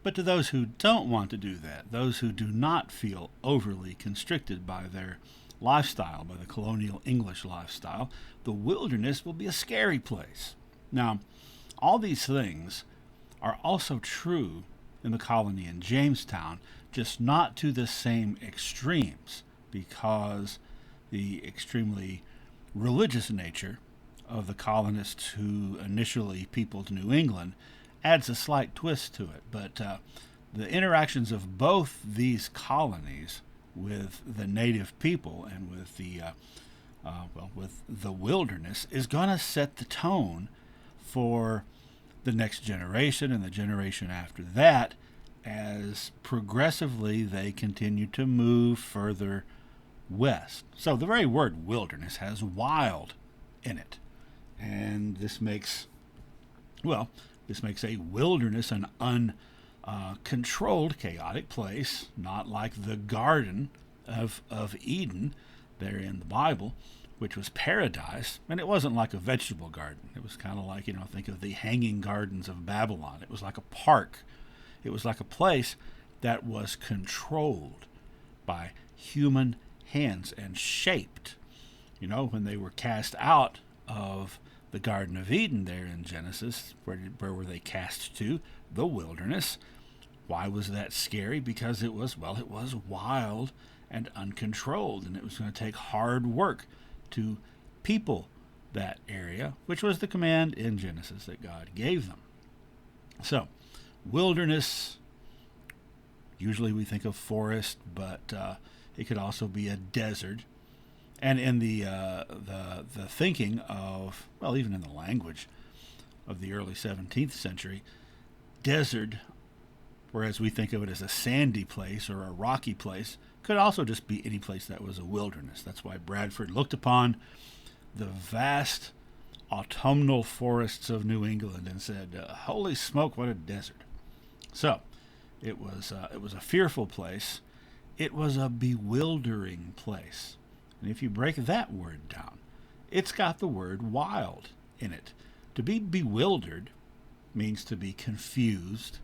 But to those who don't want to do that, those who do not feel overly constricted by their lifestyle, by the colonial English lifestyle, the wilderness will be a scary place. Now, all these things are also true in the colony in Jamestown, just not to the same extremes, because the extremely religious nature of the colonists who initially peopled New England adds a slight twist to it. But the interactions of both these colonies with the native people and with with the wilderness is going to set the tone for the next generation and the generation after that, as progressively they continue to move further west. So the very word wilderness has wild in it. And this makes a wilderness an uncontrolled, chaotic place, not like the Garden of Eden there in the Bible, which was paradise. And it wasn't like a vegetable garden. It was kind of like, think of the Hanging Gardens of Babylon. It was like a park. It was like a place that was controlled by human hands and shaped. When they were cast out of the Garden of Eden there in Genesis, where were they cast to? The wilderness. Why was that scary? Because it was wild and uncontrolled, and it was going to take hard work to people that area, which was the command in Genesis that God gave them. So, wilderness, usually we think of forest, but it could also be a desert. And in the thinking of, even in the language of the early 17th century, desert, whereas we think of it as a sandy place or a rocky place, could also just be any place that was a wilderness. That's why Bradford looked upon the vast autumnal forests of New England and said, "Holy smoke, what a desert!" So, it was a fearful place. It was a bewildering place. And if you break that word down, it's got the word wild in it. To be bewildered means to be confused,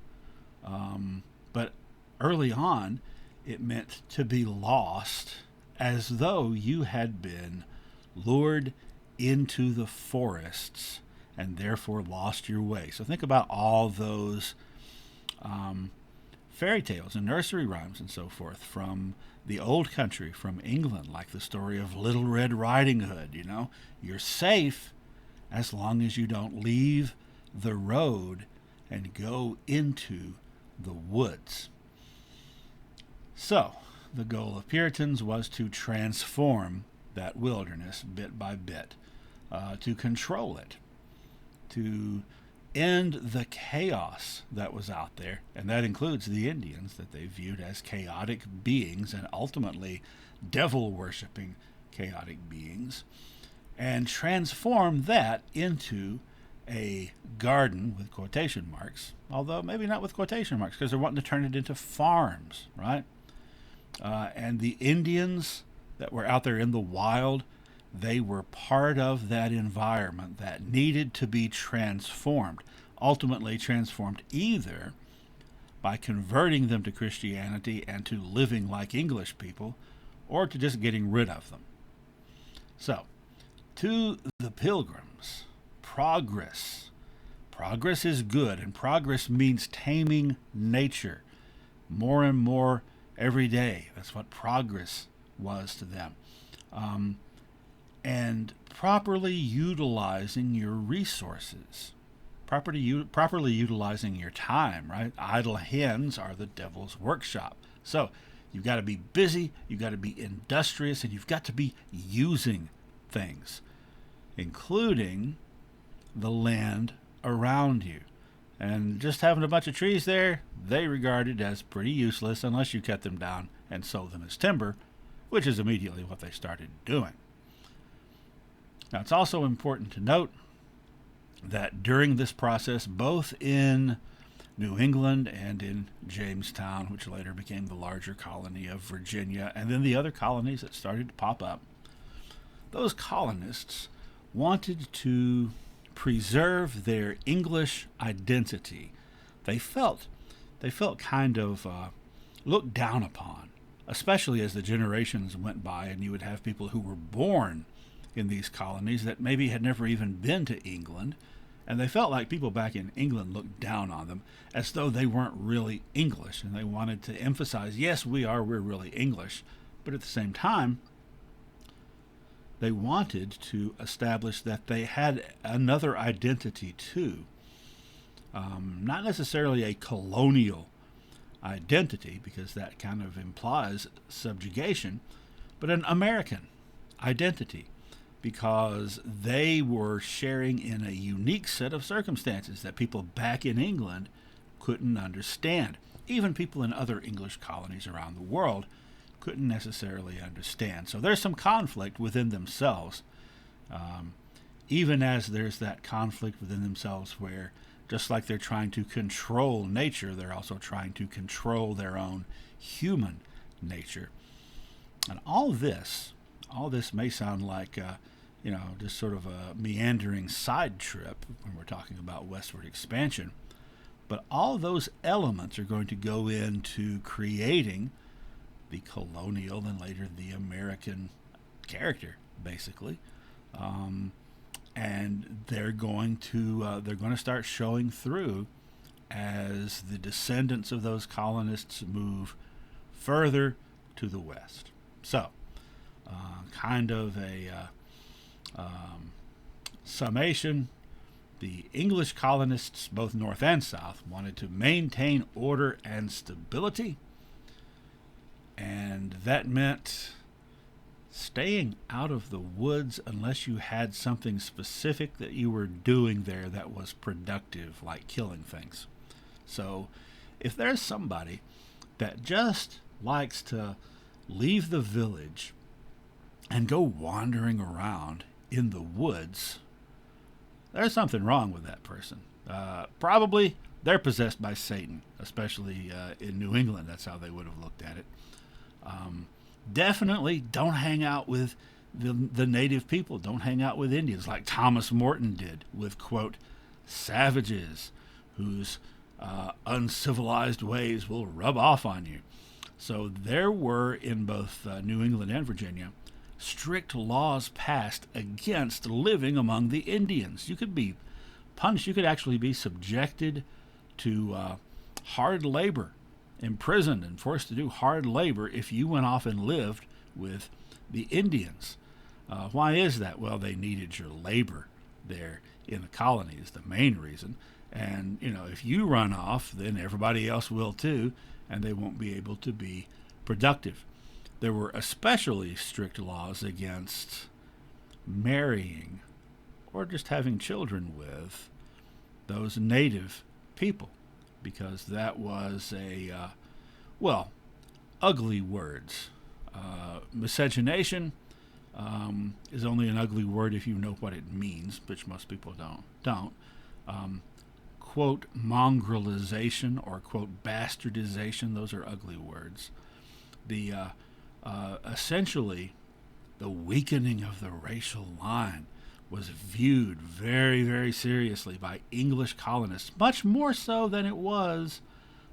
but early on, it meant to be lost, as though you had been lured into the forests and therefore lost your way. So think about all those fairy tales and nursery rhymes and so forth from the old country, from England, like the story of Little Red Riding Hood. You're safe as long as you don't leave the road and go into the woods. So, the goal of Puritans was to transform that wilderness bit by bit, to control it, to end the chaos that was out there, and that includes the Indians that they viewed as chaotic beings and ultimately devil-worshipping chaotic beings, and transform that into a garden with quotation marks, although maybe not with quotation marks because they're wanting to turn it into farms, right? And the Indians that were out there in the wild, they were part of that environment that needed to be transformed, ultimately transformed either by converting them to Christianity and to living like English people, or to just getting rid of them. So, to the Pilgrims, progress. Progress is good, and progress means taming nature more and more every day. That's what progress was to them. And properly utilizing your resources, properly utilizing your time, right? Idle hands are the devil's workshop. So you've got to be busy, you've got to be industrious, and you've got to be using things, including the land around you. And just having a bunch of trees there, they regarded as pretty useless unless you cut them down and sold them as timber, which is immediately what they started doing. Now, it's also important to note that during this process, both in New England and in Jamestown, which later became the larger colony of Virginia, and then the other colonies that started to pop up, those colonists wanted to preserve their English identity. They felt they felt kind of looked down upon, especially as the generations went by and you would have people who were born in these colonies that maybe had never even been to England, and they felt like people back in England looked down on them as though they weren't really English, and they wanted to emphasize, yes, we're really English, but at the same time, they wanted to establish that they had another identity too. Not necessarily a colonial identity, because that kind of implies subjugation, but an American identity, because they were sharing in a unique set of circumstances that people back in England couldn't understand. Even people in other English colonies around the world couldn't necessarily understand. So there's some conflict within themselves, even as there's that conflict within themselves where, just like they're trying to control nature, they're also trying to control their own human nature. And all this may sound like just sort of a meandering side trip when we're talking about westward expansion. But all those elements are going to go into creating the colonial and later the American character, basically. And they're going to start showing through as the descendants of those colonists move further to the west. So, kind of a summation. The English colonists, both north and south, wanted to maintain order and stability, and that meant staying out of the woods unless you had something specific that you were doing there that was productive, like killing things. So if there's somebody that just likes to leave the village and go wandering around in the woods, there's something wrong with that person. Probably they're possessed by Satan, especially in New England. That's how they would have looked at it. Definitely don't hang out with the native people. Don't hang out with Indians like Thomas Morton did with, quote, savages whose uncivilized ways will rub off on you. So there were, in both New England and Virginia, strict laws passed against living among the Indians. You could be punished. You could actually be subjected to hard labor, imprisoned and forced to do hard labor if you went off and lived with the Indians. Why is that? Well, they needed your labor there in the colony is the main reason. And, if you run off, then everybody else will too, and they won't be able to be productive. There were especially strict laws against marrying or just having children with those native people, because that was ugly words. Miscegenation is only an ugly word if you know what it means, which most people don't. Quote, mongrelization or, quote, bastardization, those are ugly words. The essentially, the weakening of the racial line was viewed very, very seriously by English colonists, much more so than it was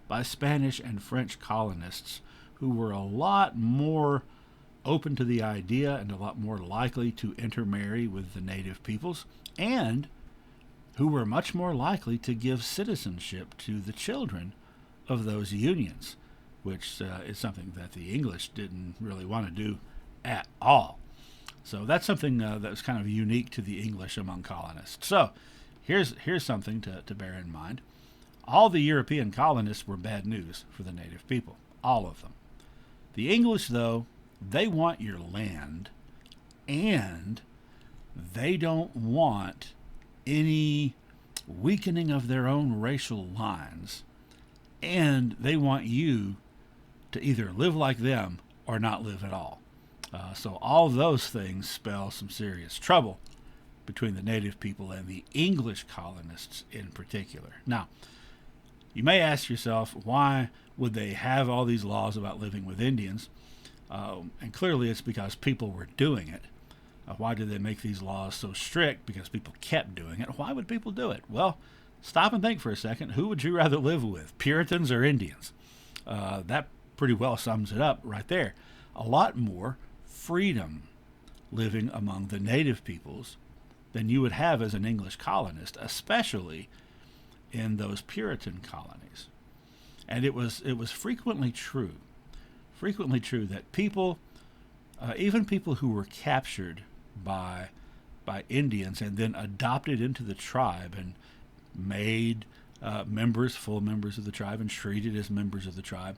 by Spanish and French colonists, who were a lot more open to the idea and a lot more likely to intermarry with the native peoples, and who were much more likely to give citizenship to the children of those unions, which is something that the English didn't really want to do at all. So that's something that was kind of unique to the English among colonists. So here's something to bear in mind. All the European colonists were bad news for the native people, all of them. The English, though, they want your land, and they don't want any weakening of their own racial lines, and they want you to either live like them or not live at all. So all those things spell some serious trouble between the native people and the English colonists in particular. Now, you may ask yourself, why would they have all these laws about living with Indians? And clearly it's because people were doing it. Why did they make these laws so strict? Because people kept doing it. Why would people do it? Well, Stop and think for a second. Who would you rather live with, Puritans or Indians? That pretty well sums it up right there. A lot more freedom living among the native peoples than you would have as an English colonist, especially in those Puritan colonies. And it was frequently true that people, even people who were captured by Indians and then adopted into the tribe and made full members of the tribe and treated as members of the tribe,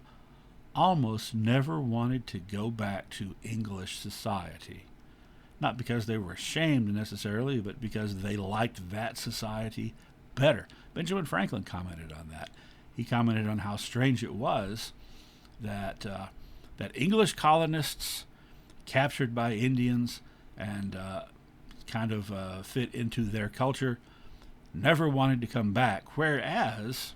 almost never wanted to go back to English society. Not because they were ashamed necessarily, but because they liked that society better. Benjamin Franklin commented on that. He commented on how strange it was that English colonists captured by Indians and kind of fit into their culture never wanted to come back, whereas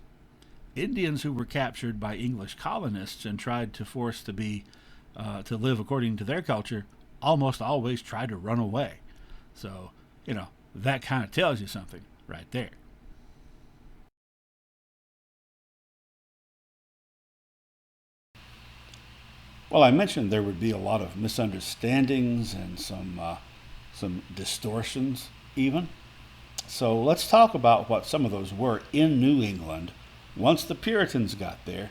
Indians who were captured by English colonists and tried to force to live according to their culture almost always tried to run away. So, that kind of tells you something right there. Well, I mentioned there would be a lot of misunderstandings and some distortions even. So let's talk about what some of those were in New England once the Puritans got there,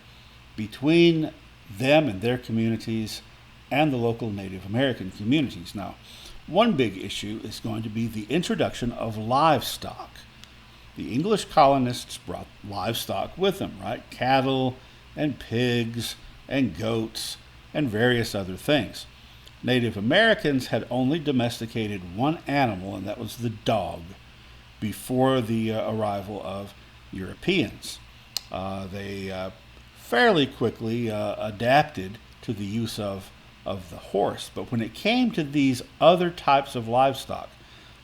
between them and their communities and the local Native American communities. Now, one big issue is going to be the introduction of livestock. The English colonists brought livestock with them, right? Cattle and pigs and goats and various other things. Native Americans had only domesticated one animal, and that was the dog, before the arrival of Europeans. They fairly quickly adapted to the use of the horse. But when it came to these other types of livestock,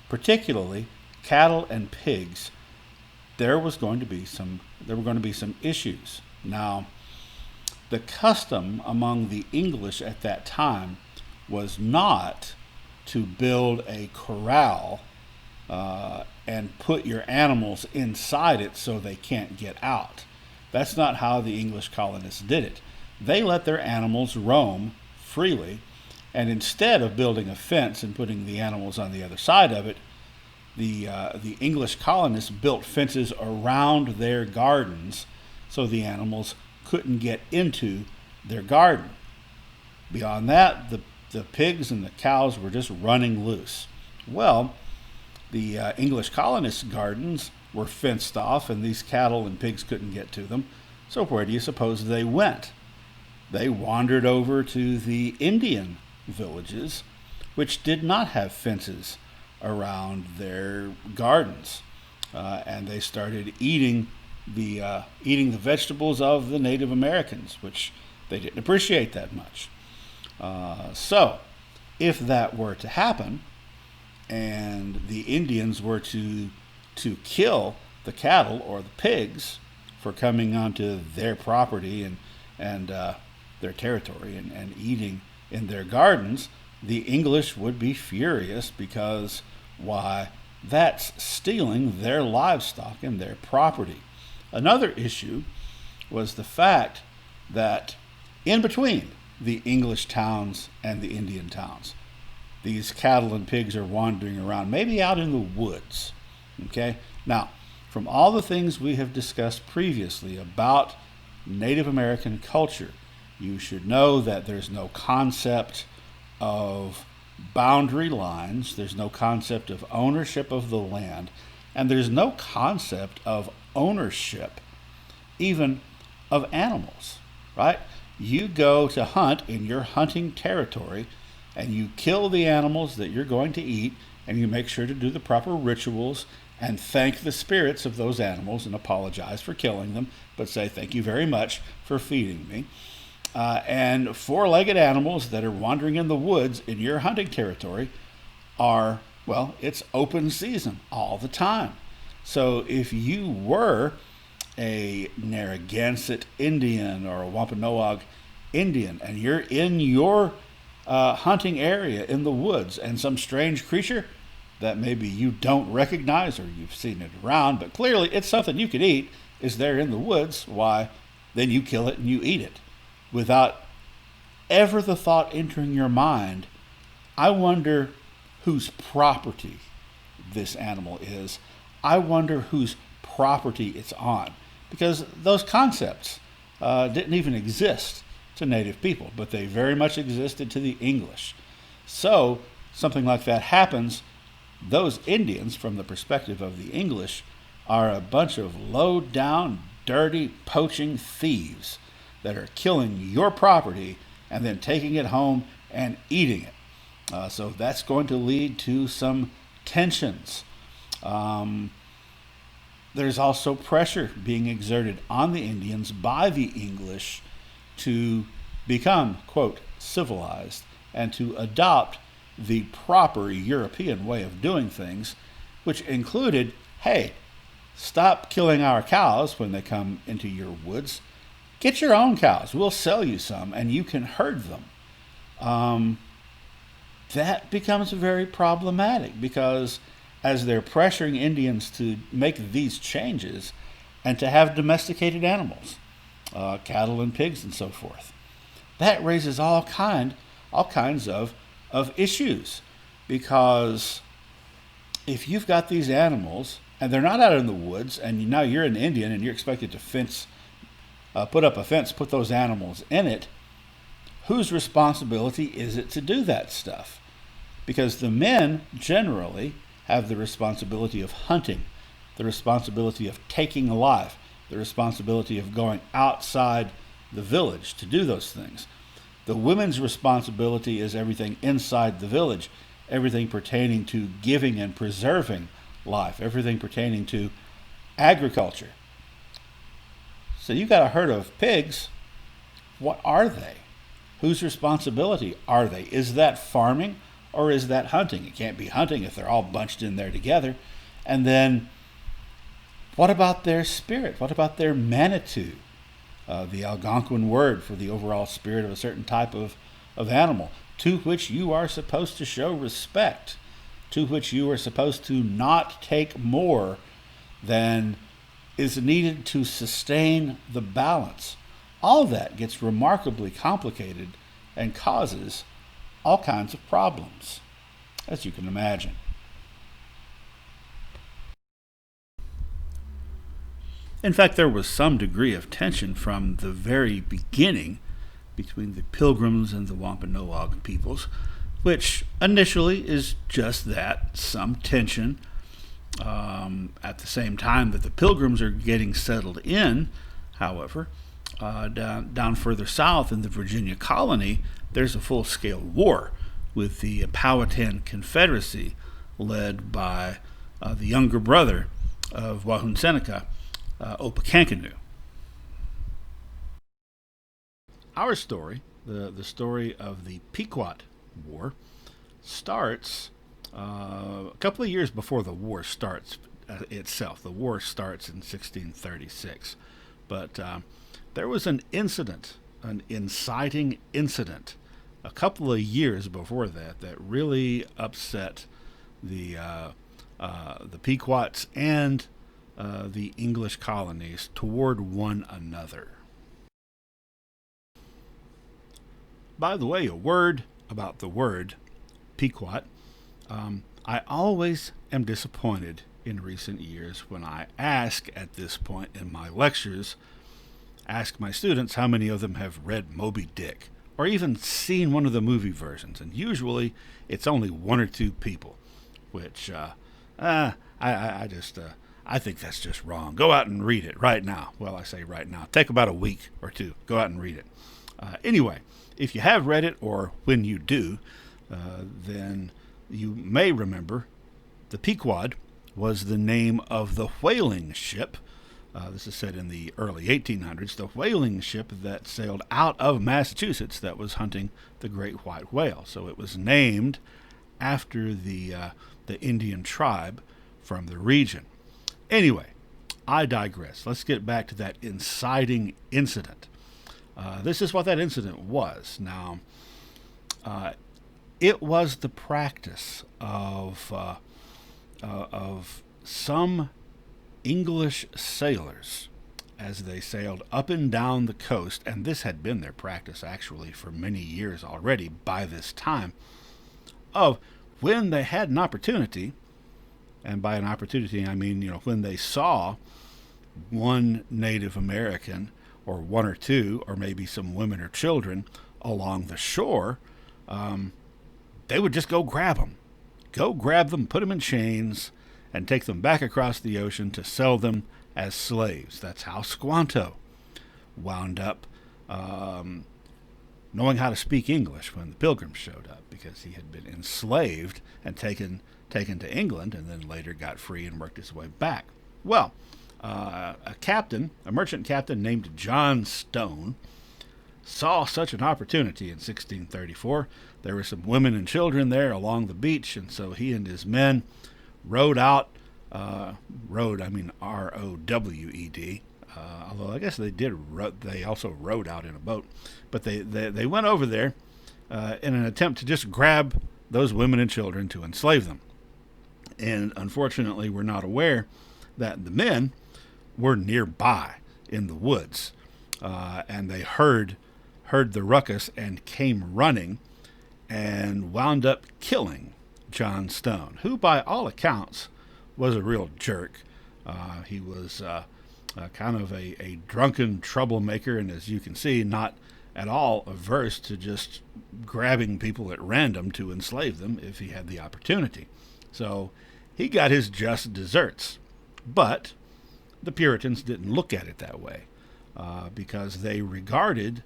particularly cattle and pigs, there were going to be some issues. Now, the custom among the English at that time was not to build a corral and put your animals inside it so they can't get out. That's not how the English colonists did it. They let their animals roam freely, and instead of building a fence and putting the animals on the other side of it, the English colonists built fences around their gardens so the animals couldn't get into their garden. Beyond that, the pigs and the cows were just running loose. Well, the English colonists' gardens were fenced off, and these cattle and pigs couldn't get to them. So where do you suppose they went? They wandered over to the Indian villages, which did not have fences around their gardens, and they started eating the vegetables of the Native Americans, which they didn't appreciate that much. So, if that were to happen, and the Indians were to kill the cattle or the pigs for coming onto their property and their territory and eating in their gardens, the English would be furious because, why, that's stealing their livestock and their property. Another issue was the fact that in between the English towns and the Indian towns, these cattle and pigs are wandering around, maybe out in the woods. Okay? Now, from all the things we have discussed previously about Native American culture, you should know that there's no concept of boundary lines, there's no concept of ownership of the land, and there's no concept of ownership even of animals, right? You go to hunt in your hunting territory, and you kill the animals that you're going to eat, and you make sure to do the proper rituals and thank the spirits of those animals and apologize for killing them, but say thank you very much for feeding me. And four-legged animals that are wandering in the woods in your hunting territory are, well, it's open season all the time. So if you were a Narragansett Indian or a Wampanoag Indian and you're in your hunting area in the woods and some strange creature that maybe you don't recognize or you've seen it around, but clearly it's something you could eat, is there in the woods, why, then you kill it and you eat it without ever the thought entering your mind, I wonder whose property this animal is. I wonder whose property it's on. Because those concepts didn't even exist to native people, but they very much existed to the English. So something like that happens, those Indians, from the perspective of the English, are a bunch of low-down, dirty, poaching thieves that are killing your property and then taking it home and eating it. So that's going to lead to some tensions. There's also pressure being exerted on the Indians by the English to become, quote, civilized and to adopt the proper European way of doing things, which included, hey, stop killing our cows when they come into your woods. Get your own cows. We'll sell you some and you can herd them. That becomes very problematic because as they're pressuring Indians to make these changes and to have domesticated animals, cattle and pigs and so forth, that raises all kinds of issues. Because if you've got these animals and they're not out in the woods and now you're an Indian and you're expected to put up a fence, put those animals in it, whose responsibility is it to do that stuff? Because the men generally have the responsibility of hunting, the responsibility of taking a life, the responsibility of going outside the village to do those things. The women's responsibility is everything inside the village, everything pertaining to giving and preserving life, everything pertaining to agriculture. So you got a herd of pigs. What are they? Whose responsibility are they? Is that farming or is that hunting? It can't be hunting if they're all bunched in there together. And then what about their spirit? What about their manitou? The Algonquin word for the overall spirit of a certain type of animal, to which you are supposed to show respect, to which you are supposed to not take more than is needed to sustain the balance. All that gets remarkably complicated and causes all kinds of problems, as you can imagine. In fact, there was some degree of tension from the very beginning between the Pilgrims and the Wampanoag peoples, which initially is just that, some tension. At the same time that the Pilgrims are getting settled in, however, down further south in the Virginia colony, there's a full-scale war with the Powhatan Confederacy led by the younger brother of Wahun Seneca, Opechancanough. Our story, the story of the Pequot War, starts a couple of years before the war starts itself. The war starts in 1636. But there was an incident, an inciting incident, a couple of years before that really upset the Pequots and the English colonies toward one another. By the way, a word about the word Pequot. I always am disappointed in recent years when I ask at this point in my lectures, ask my students how many of them have read Moby Dick or even seen one of the movie versions, and usually it's only one or two people, which I think that's just wrong. Go out and read it right now. Well, I say right now. Take about a week or two. Go out and read it. Anyway, if you have read it, or when you do, then you may remember the Pequod was the name of the whaling ship. This is said in the early 1800s. The whaling ship that sailed out of Massachusetts that was hunting the great white whale. So it was named after the Indian tribe from the region. Anyway, I digress. Let's get back to that inciting incident. This is what that incident was. Now, it was the practice of of some English sailors as they sailed up and down the coast, and this had been their practice actually for many years already by this time, of when they had an opportunity, and by an opportunity I mean, when they saw one Native American or one or two, or maybe some women or children along the shore, they would just go grab them. Go grab them, put them in chains, and take them back across the ocean to sell them as slaves. That's how Squanto wound up knowing how to speak English when the Pilgrims showed up, because he had been enslaved and taken to England, and then later got free and worked his way back. Well, a merchant captain named John Stone, saw such an opportunity in 1634. There were some women and children there along the beach, and so he and his men rowed out. Rowed, I mean R-O-W-E-D. Although I guess they also rowed out in a boat. But they went over there in an attempt to just grab those women and children to enslave them. And unfortunately, we're not aware that the men were nearby in the woods. And they heard the ruckus and came running and wound up killing John Stone, who by all accounts was a real jerk. He was kind of a drunken troublemaker, and as you can see, not at all averse to just grabbing people at random to enslave them if he had the opportunity. So he got his just deserts. But the Puritans didn't look at it that way, because they regarded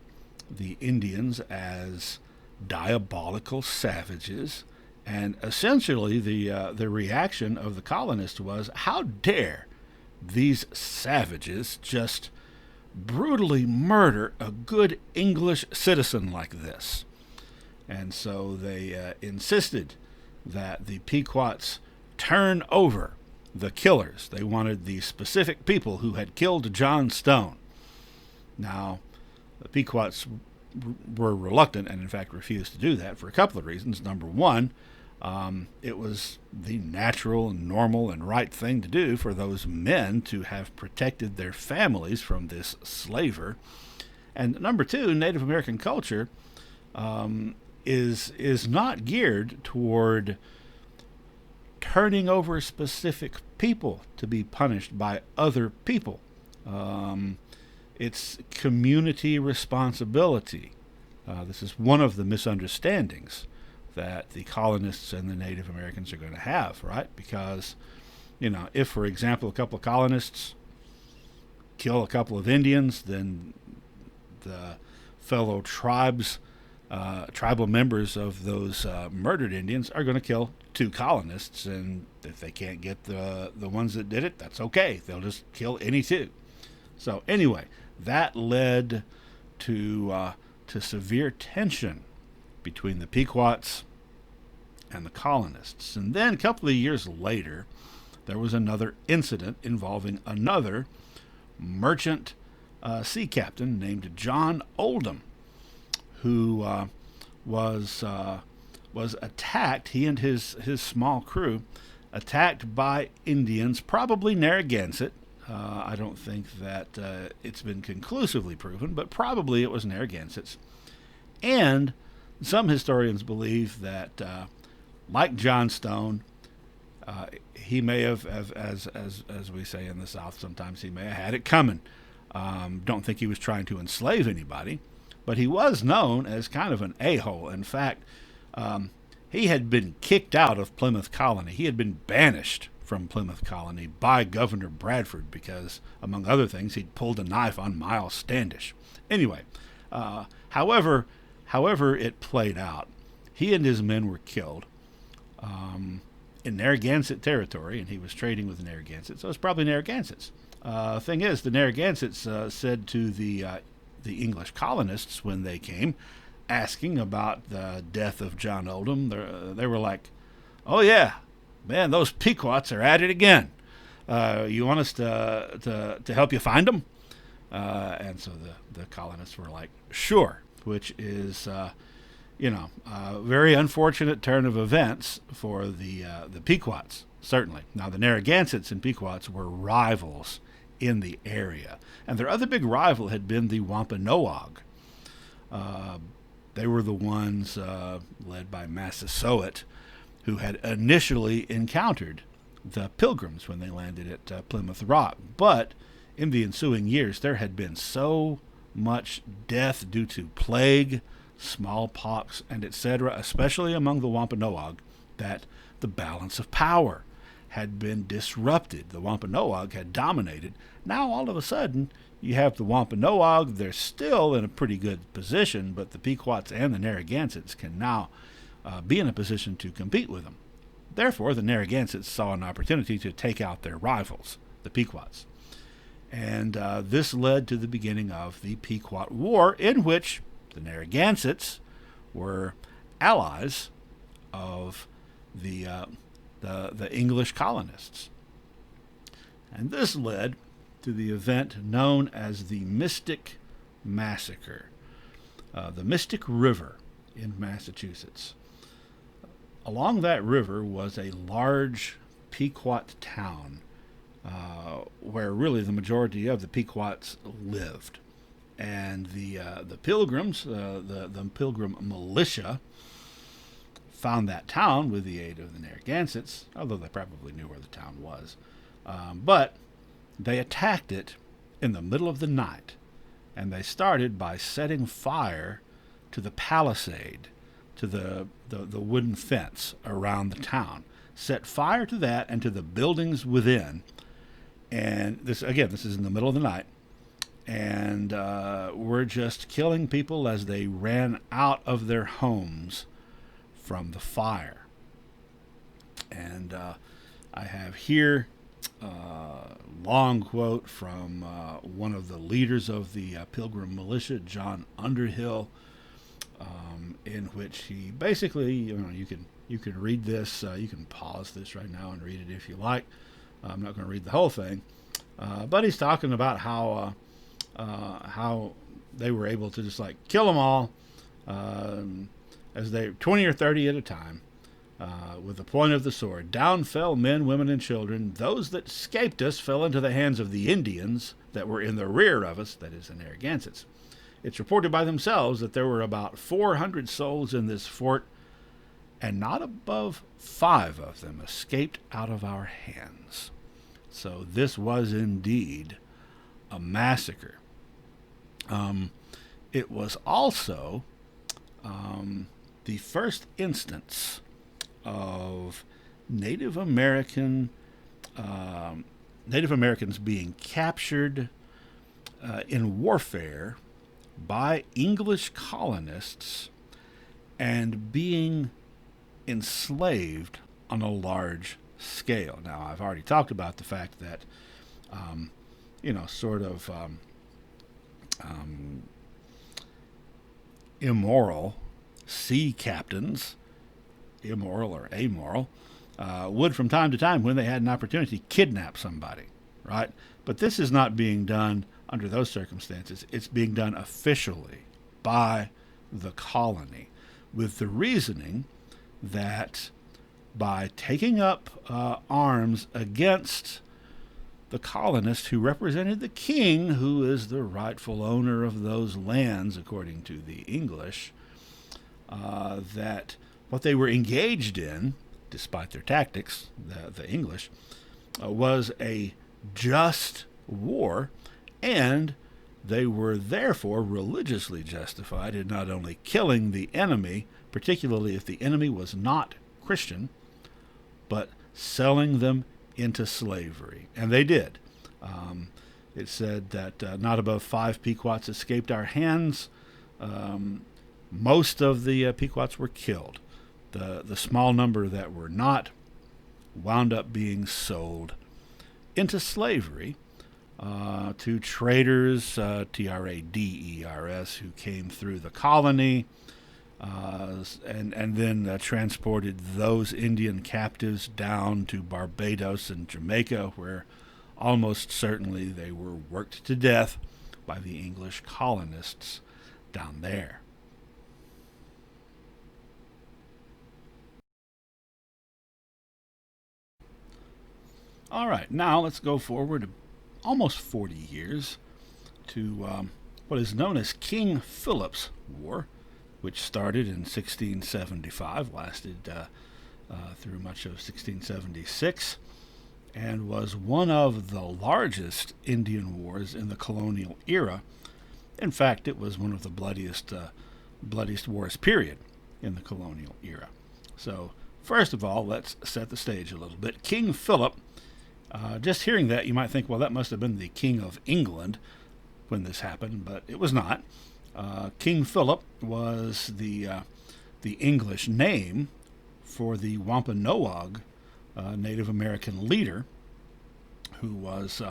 the Indians as diabolical savages. And essentially the reaction of the colonists was, how dare these savages just brutally murder a good English citizen like this? And so they insisted that the Pequots turn over the killers. They wanted the specific people who had killed John Stone. Now, the Pequots were reluctant and in fact refused to do that for a couple of reasons. Number one, it was the natural and normal and right thing to do for those men to have protected their families from this slaver. And number two, Native American culture is not geared toward turning over specific people to be punished by other people. It's community responsibility. This is one of the misunderstandings that the colonists and the Native Americans are going to have, right? Because, if, for example, a couple of colonists kill a couple of Indians, then the fellow tribal members of those murdered Indians are going to kill two colonists, and if they can't get the ones that did it, that's okay. They'll just kill any two. So anyway, that led to severe tension between the Pequots and the colonists. And then a couple of years later, there was another incident involving another merchant sea captain named John Oldham, who was attacked, he and his small crew, attacked by Indians, probably Narragansett. I don't think that it's been conclusively proven, but probably it was Narragansetts. And some historians believe that, like John Stone, he may have, as we say in the South, sometimes he may have had it coming. Don't think he was trying to enslave anybody, but he was known as kind of an a-hole. In fact, he had been kicked out of Plymouth Colony. He had been banished from Plymouth Colony by Governor Bradford because, among other things, he'd pulled a knife on Miles Standish. Anyway, however it played out, he and his men were killed in Narragansett territory, and he was trading with the Narragansetts, so it's probably Narragansetts. Thing is, the Narragansetts said to the English colonists when they came, asking about the death of John Oldham, they were like, "Oh yeah, man, those Pequots are at it again. You want us to help you find them?" And so the colonists were like, "Sure," which is Very unfortunate turn of events for the Pequots, certainly. Now, the Narragansetts and Pequots were rivals in the area, and their other big rival had been the Wampanoag. They were the ones led by Massasoit, who had initially encountered the Pilgrims when they landed at Plymouth Rock. But in the ensuing years, there had been so much death due to plague, smallpox, and etc., especially among the Wampanoag, that the balance of power had been disrupted. The Wampanoag had dominated. Now, all of a sudden, you have the Wampanoag. They're still in a pretty good position, but the Pequots and the Narragansetts can now be in a position to compete with them. Therefore, the Narragansetts saw an opportunity to take out their rivals, the Pequots. And this led to the beginning of the Pequot War, in which the Narragansetts were allies of the English colonists. And this led to the event known as the Mystic Massacre, the Mystic River in Massachusetts. Along that river was a large Pequot town where really the majority of the Pequots lived. And the Pilgrims, the Pilgrim militia, found that town with the aid of the Narragansetts, although they probably knew where the town was. But they attacked it in the middle of the night, and they started by setting fire to the palisade, to the wooden fence around the town. Set fire to that and to the buildings within. And this is in the middle of the night. And were just killing people as they ran out of their homes from the fire. And I have here a long quote from one of the leaders of the Pilgrim militia, John Underhill, in which he basically, you can read this, you can pause this right now and read it if you like. I'm not going to read the whole thing, but he's talking about how they were able to just kill them all, as they 20 or 30 at a time, with the point of the sword. Down fell men, women, and children. Those that escaped us fell into the hands of the Indians that were in the rear of us, that is, the Narragansetts. It's reported by themselves that there were about 400 souls in this fort, and not above 5 of them escaped out of our hands. So this was indeed a massacre. It was also the first instance of Native Americans being captured in warfare by English colonists and being enslaved on a large scale. Now, I've already talked about the fact that, immoral sea captains, immoral or amoral, would from time to time, when they had an opportunity, kidnap somebody, right? But this is not being done under those circumstances. It's being done officially by the colony, with the reasoning that by taking up arms against the colonists who represented the king, who is the rightful owner of those lands, according to the English, that what they were engaged in, despite their tactics, the English, was a just war, and they were therefore religiously justified in not only killing the enemy, particularly if the enemy was not Christian, but selling them into slavery. And they did. It said that not above 5 Pequots escaped our hands. Most of the Pequots were killed. The small number that were not wound up being sold into slavery to traders, Traders, who came through the colony, and then transported those Indian captives down to Barbados and Jamaica, where almost certainly they were worked to death by the English colonists down there. All right, now let's go forward almost 40 years to what is known as King Philip's War, which started in 1675, lasted through much of 1676, and was one of the largest Indian wars in the colonial era. In fact, it was one of the bloodiest wars, period, in the colonial era. So, first of all, let's set the stage a little bit. King Philip, just hearing that, you might think, well, that must have been the King of England when this happened, but it was not. King Philip was the English name for the Wampanoag Native American leader, who was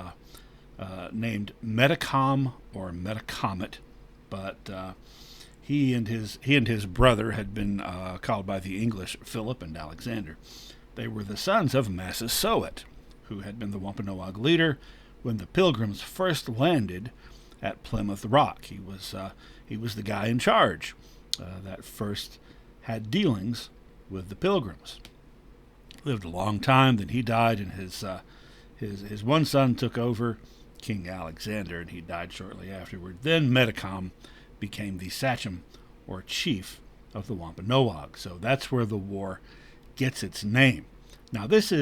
named Metacom or Metacomet, but he and his brother had been called by the English Philip and Alexander. They were the sons of Massasoit, who had been the Wampanoag leader when the Pilgrims first landed at Plymouth Rock. He was the guy in charge that first had dealings with the Pilgrims. Lived a long time, then he died, and his one son took over, King Alexander, and he died shortly afterward. Then Metacom became the sachem or chief of the Wampanoag. So that's where the war gets its name. Now this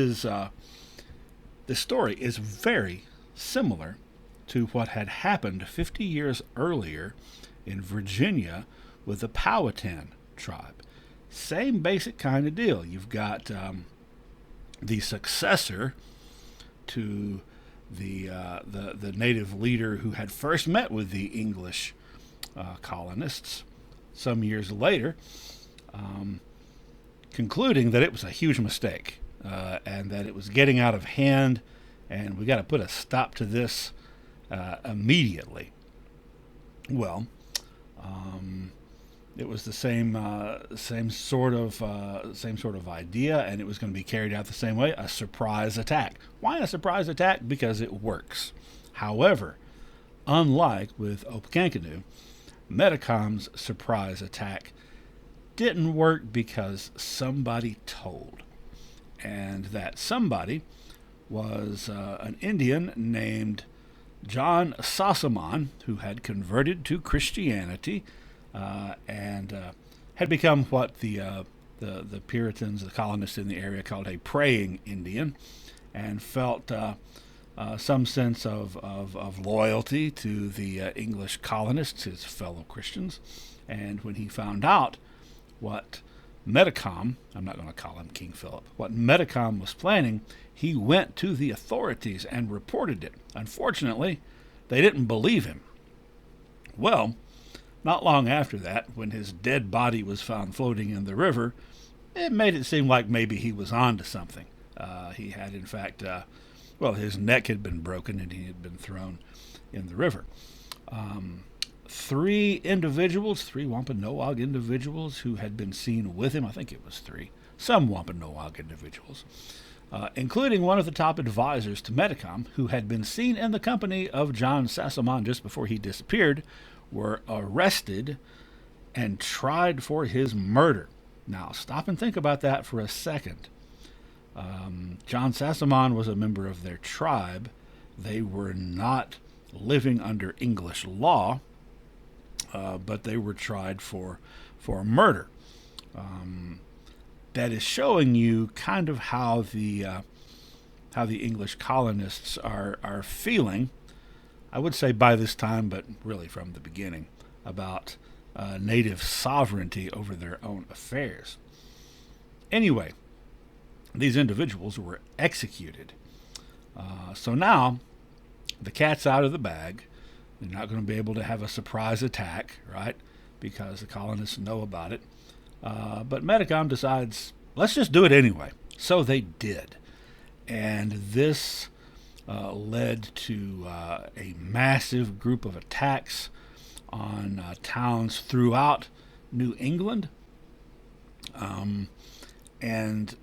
story is very similar to what had happened 50 years earlier in Virginia with the Powhatan tribe. Same basic kind of deal. You've got the successor to the native leader who had first met with the English colonists some years later, concluding that it was a huge mistake and that it was getting out of hand, and we got to put a stop to this immediately. Well, it was the same sort of idea, and it was going to be carried out the same way: a surprise attack. Why a surprise attack? Because it works. However, unlike with Opechancanough, Metacom's surprise attack didn't work because somebody told, and that somebody was an Indian named John Sassamon, who had converted to Christianity and had become what the Puritans, the colonists in the area, called a praying Indian, and felt some sense of loyalty to the English colonists, his fellow Christians. And when he found out what Metacom, I'm not going to call him King Philip, what Metacom was planning, he went to the authorities and reported it. Unfortunately, they didn't believe him. Well, not long after that, when his dead body was found floating in the river, it made it seem like maybe he was on to something. He had, in fact, his neck had been broken and he had been thrown in the river. Three Wampanoag individuals who had been seen with him, I think it was three, some Wampanoag individuals, including one of the top advisors to Metacom, who had been seen in the company of John Sassamon just before he disappeared, were arrested and tried for his murder. Now, stop and think about that for a second. John Sassamon was a member of their tribe. They were not living under English law, but they were tried for murder. That is showing you kind of how the English colonists are feeling. I would say by this time, but really from the beginning, about native sovereignty over their own affairs. Anyway, these individuals were executed. So now the cat's out of the bag. They're not going to be able to have a surprise attack, right? Because the colonists know about it. But Metacom decides, let's just do it anyway. So they did. And this led to a massive group of attacks on towns throughout New England, and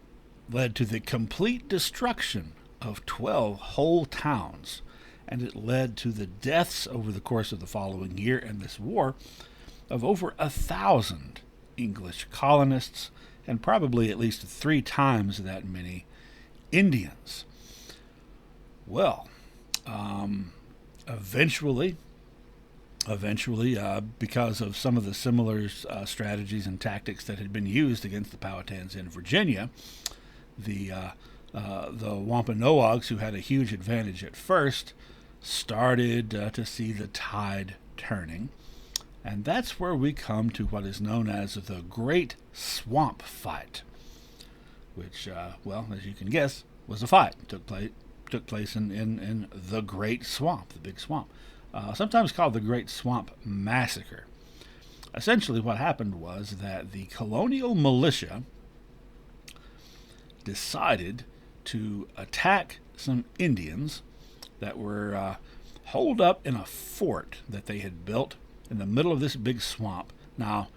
led to the complete destruction of 12 whole towns. And it led to the deaths over the course of the following year in this war of over 1,000 English colonists and probably at least 3 times that many Indians. Well, eventually, because of some of the similar strategies and tactics that had been used against the Powhatans in Virginia, the Wampanoags, who had a huge advantage at first, started to see the tide turning. And that's where we come to what is known as the Great Swamp Fight, which, well, as you can guess, was a fight. Took place in the Great Swamp, the Big Swamp, sometimes called the Great Swamp Massacre. Essentially what happened was that the colonial militia decided to attack some Indians that were holed up in a fort that they had built in the middle of this big swamp. Now,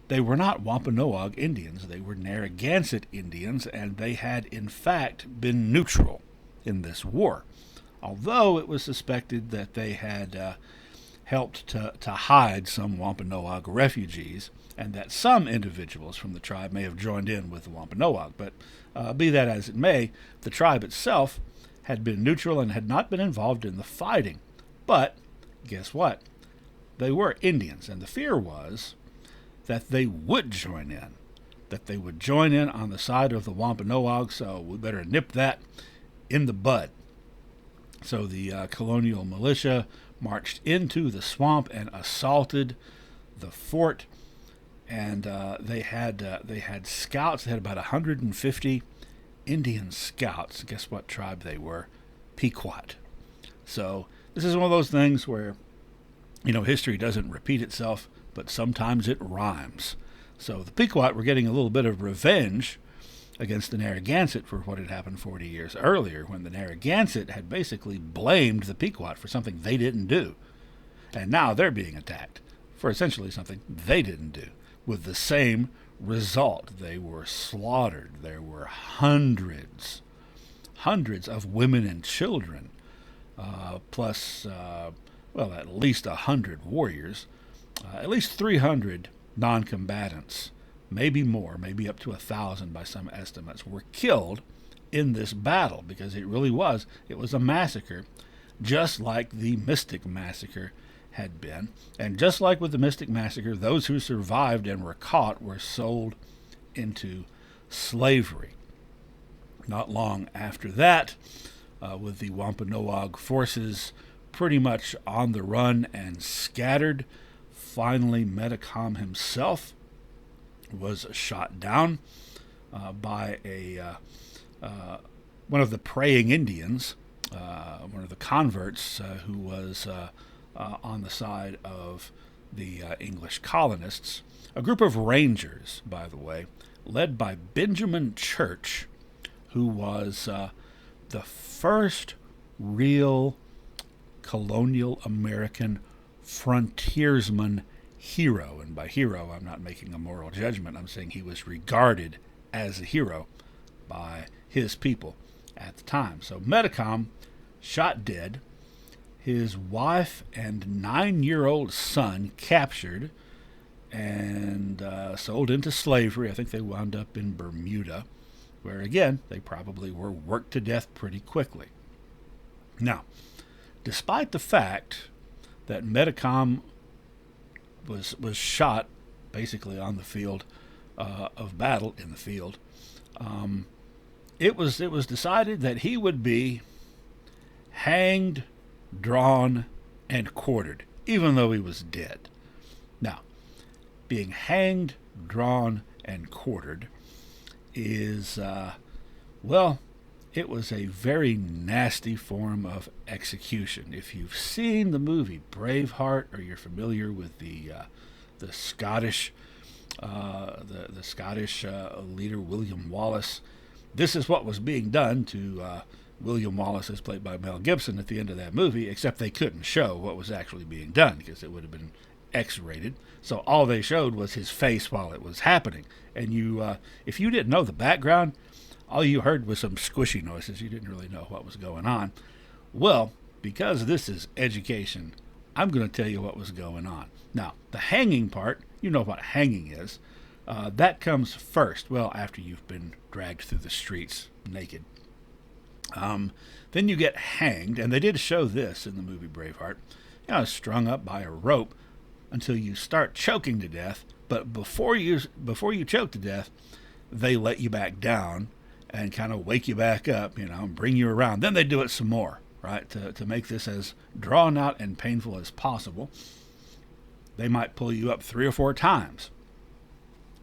they were not Wampanoag Indians. They were Narragansett Indians, and they had, in fact, been neutral in this war, although it was suspected that they had helped to hide some Wampanoag refugees, and that some individuals from the tribe may have joined in with the Wampanoag. But be that as it may, the tribe itself had been neutral and had not been involved in the fighting. But guess what? They were Indians, and the fear was that they would join in, that they would join in on the side of the Wampanoag, so we better nip that in the bud. So the colonial militia marched into the swamp and assaulted the fort, and they had scouts. They had about 150 Indian scouts. Guess what tribe they were? Pequot. So this is one of those things where, history doesn't repeat itself, but sometimes it rhymes. So the Pequot were getting a little bit of revenge against the Narragansett for what had happened 40 years earlier, when the Narragansett had basically blamed the Pequot for something they didn't do. And now they're being attacked for essentially something they didn't do, with the same result. They were slaughtered. There were hundreds of women and children, plus at least 100 warriors, at least 300 non-combatants, maybe more, maybe up to 1,000 by some estimates, were killed in this battle, because it was a massacre, just like the Mystic Massacre had been. And just like with the Mystic Massacre, those who survived and were caught were sold into slavery. Not long after that, with the Wampanoag forces pretty much on the run and scattered, finally Metacom himself was shot down by one of the praying Indians, one of the converts who was on the side of the English colonists. A group of rangers, by the way, led by Benjamin Church, who was the first real colonial American frontiersman hero. And by hero, I'm not making a moral judgment. I'm saying he was regarded as a hero by his people at the time. So Metacom shot dead, his wife and 9-year-old son captured and sold into slavery. I think they wound up in Bermuda, where, again, they probably were worked to death pretty quickly. Now, despite the fact that Metacom was shot basically on the field of battle, in the field, it was decided that he would be hanged, drawn, and quartered, even though he was dead. Now, being hanged, drawn, and quartered is, it was a very nasty form of execution. If you've seen the movie Braveheart, or you're familiar with the Scottish leader William Wallace, this is what was being done to William Wallace, as played by Mel Gibson at the end of that movie, except they couldn't show what was actually being done because it would have been X-rated. So all they showed was his face while it was happening. And if you didn't know the background, all you heard was some squishy noises. You didn't really know what was going on. Well, because this is education, I'm going to tell you what was going on. Now, the hanging part, you know what hanging is. That comes first, after you've been dragged through the streets naked. Then you get hanged, and they did show this in the movie Braveheart. Strung up by a rope until you start choking to death. But before you choke to death, they let you back down and kind of wake you back up, and bring you around. Then they do it some more, right, to make this as drawn out and painful as possible. They might pull you up 3 or 4 times.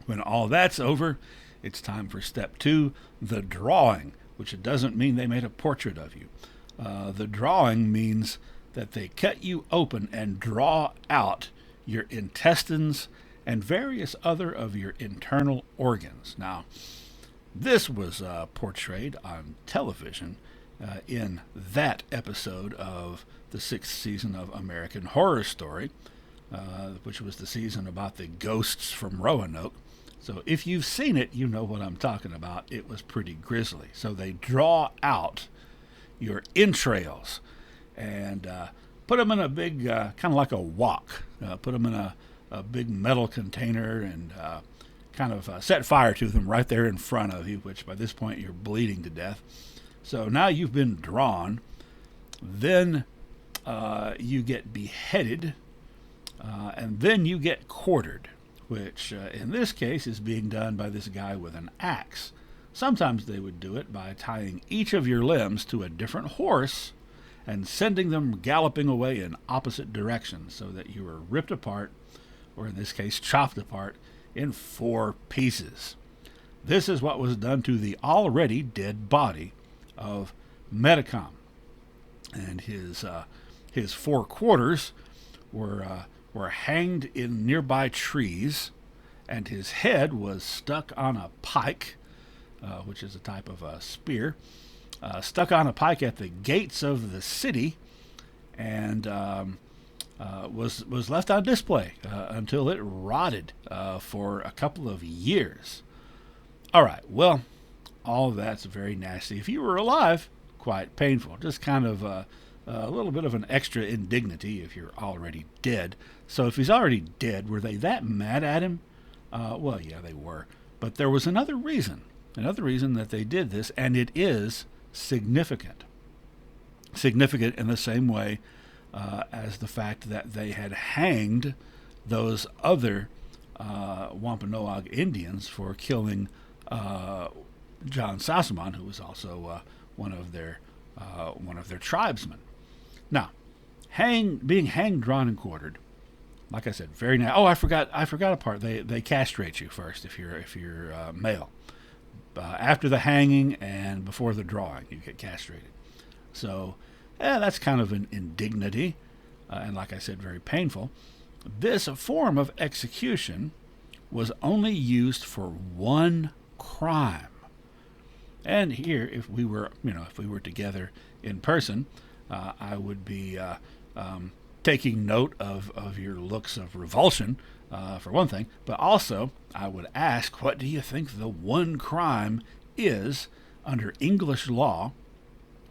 When all that's over, it's time for step 2, the drawing, which it doesn't mean they made a portrait of you. The drawing means that they cut you open and draw out your intestines and various other of your internal organs. Now, this was portrayed on television in that episode of the 6th season of American Horror Story, which was the season about the ghosts from Roanoke. So if you've seen it, you know what I'm talking about. It was pretty grisly. So they draw out your entrails and put them in a big, kind of like a wok. Put them in a big metal container and kind of set fire to them right there in front of you, which by this point you're bleeding to death. So now you've been drawn. Then you get beheaded, and then you get quartered, which in this case is being done by this guy with an axe. Sometimes they would do it by tying each of your limbs to a different horse and sending them galloping away in opposite directions so that you were ripped apart, or in this case chopped apart, in 4 pieces. This is what was done to the already dead body of Metacom. And his 4 quarters were hanged in nearby trees, and his head was stuck on a pike, which is a type of a spear, stuck on a pike at the gates of the city, and was left on display until it rotted for a couple of years. All right, well, all that's very nasty. If you were alive, quite painful. Just kind of a little bit of an extra indignity if you're already dead. So if he's already dead, were they that mad at him? Well, yeah, they were. But there was another reason that they did this, and it is significant. Significant in the same way as the fact that they had hanged those other Wampanoag Indians for killing John Sassamon, who was also one of their tribesmen. Now, being hanged, drawn, and quartered. Like I said, very nice. Oh, I forgot a part. They castrate you first if you're male. After the hanging and before the drawing, you get castrated. So, that's kind of an indignity, and like I said, very painful. This form of execution was only used for one crime. And here, if we were together in person, I would be taking note of your looks of revulsion, for one thing, but also I would ask, what do you think the one crime is under English law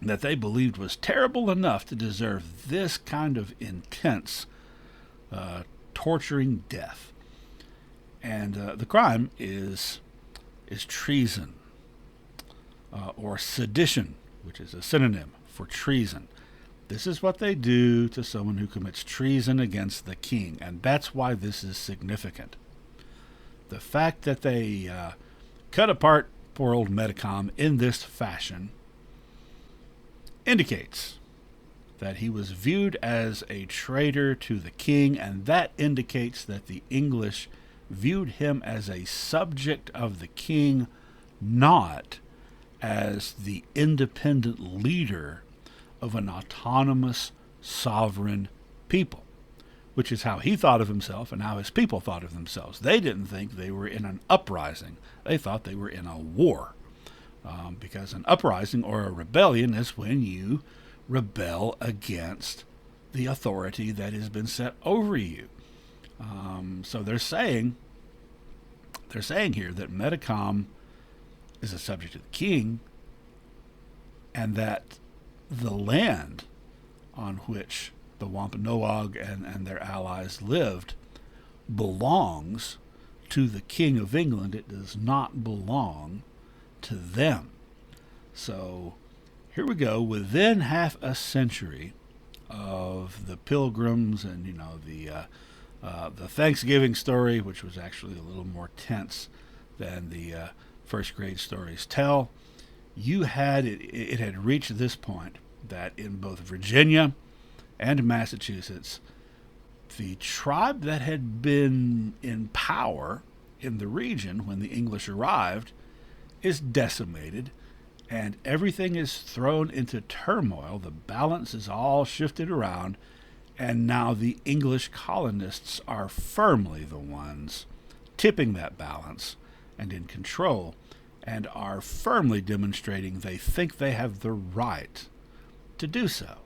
that they believed was terrible enough to deserve this kind of intense, torturing death? And the crime is treason, or sedition, which is a synonym for treason. This is what they do to someone who commits treason against the king, and that's why this is significant. The fact that they cut apart poor old Metacom in this fashion indicates that he was viewed as a traitor to the king, and that indicates that the English viewed him as a subject of the king, not as the independent leader of an autonomous, sovereign people, which is how he thought of himself and how his people thought of themselves. They didn't think they were in an uprising. They thought they were in a war, because an uprising or a rebellion is when you rebel against the authority that has been set over you. So they're saying here that Metacom is a subject of the king, and that the land on which the Wampanoag and their allies lived belongs to the King of England. It does not belong to them. So here we go, within half a century of the Pilgrims and the Thanksgiving story, which was actually a little more tense than the first grade stories tell. It had reached this point that in both Virginia and Massachusetts, the tribe that had been in power in the region when the English arrived is decimated, and everything is thrown into turmoil. The balance is all shifted around, and now the English colonists are firmly the ones tipping that balance and in control, and are firmly demonstrating they think they have the right to do so.